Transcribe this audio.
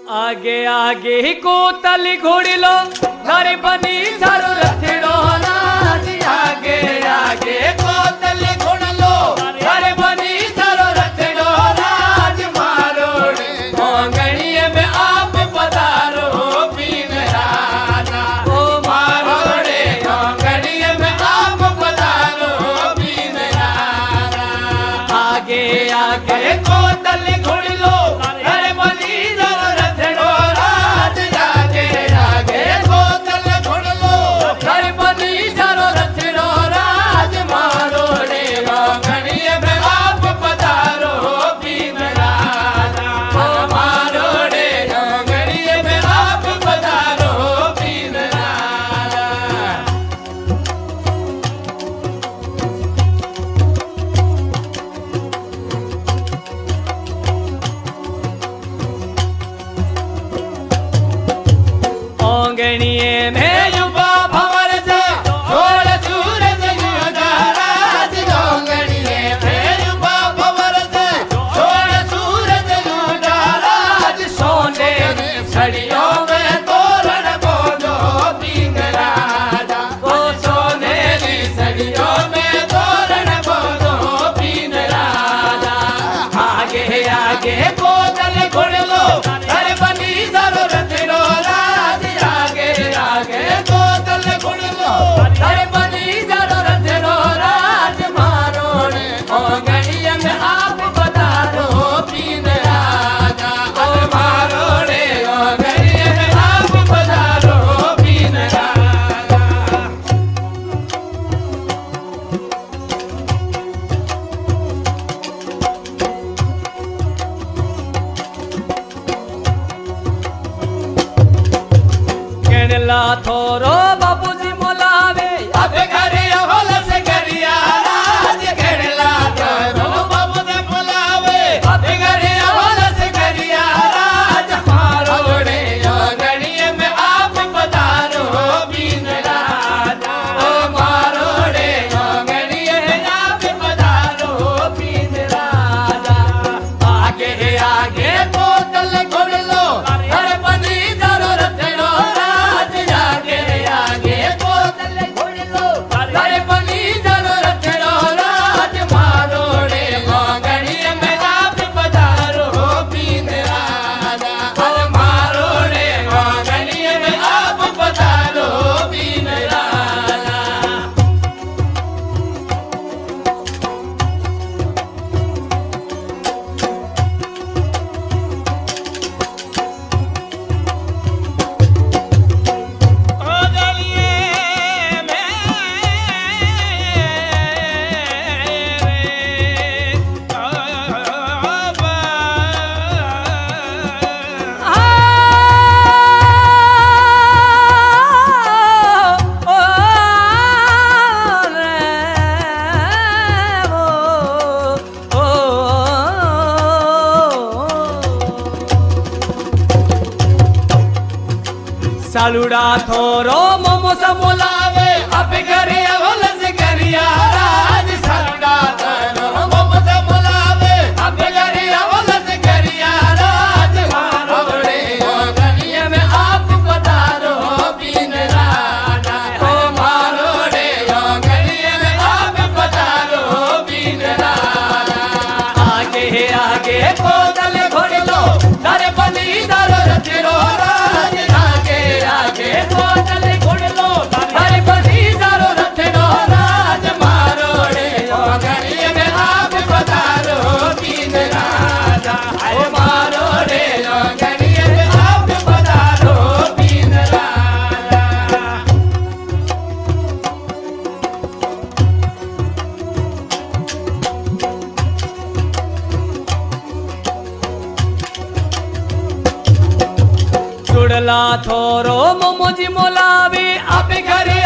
आगे आगे को तली घोड़ी लो नारी बनी झारो रथड़ो राज आगे आगे को तली घोड़ी लो नारी बनी झारो रथड़ो राज मारो मोंगणिये में आप पधारो पीन राजा ओ मारो रे मोंगणिये में आप पधारो पीन राजा आगे आगे को तली घोड़ी लो नारी बनी गणिये में युवा भंवर से छोड़ सूरज राज गणिये में युवा भंवर से छोड़ सूरज राज सोने छड़ियों में तोरण बोलो पीन राजा ओ सोने छड़ियों में तोरण बोलो पीन राजा आगे आगे बोतल घुड़ लो घर बनी जरूरत रो आगे तो तल गुण लो अरे बनी जरूरत रो राज मारो ओ गणिये में आप पधारो पीन राजा ओ मारो रे ओ गणिये में आप पधारो पीन राजा केरला थोरो बाबूजी मोलावे अबे घरे होल से करिया राज केरला थोरो बाबूजी मोलावे अबे घरे होल से करिया राज मारो रे गणिये में आप पधारो बीन राजा ओ मारो रे गणिये में आप पधारो बीन राजा आगे आगे बोतल घोड़ लो हर बनी जरूरत रो आगे आगे बोतल घोड़ लो अरे बनी जरूरत रो राज मारो रे गणिये में आप पधारो पीन राजा अरे मारो रे गणिये में आप पधारो पीन राजा सालुड़ा थोरो मोमो समोलावे अब घरे होल से करिया राज सालुड़ा थोरो मोमो समोलावे अब घरे होल से करिया राज मारो रे गणिये में आप पधारो पीन राजा ओ मारो रे गणिये में आप पधारो पीन राजा आगे आगे बोतल घोड़ लो घर बनी जरूरत रो राज आगे बोतल घोड़ लो हर बनी जरूरत रो राज मारो रे गणिये में आप पधारो पीन राजा ओ मारो रे गणिये में आप पधारो पीन राजा जुड़ला थोरो मोमोजी मोलावे अब घरे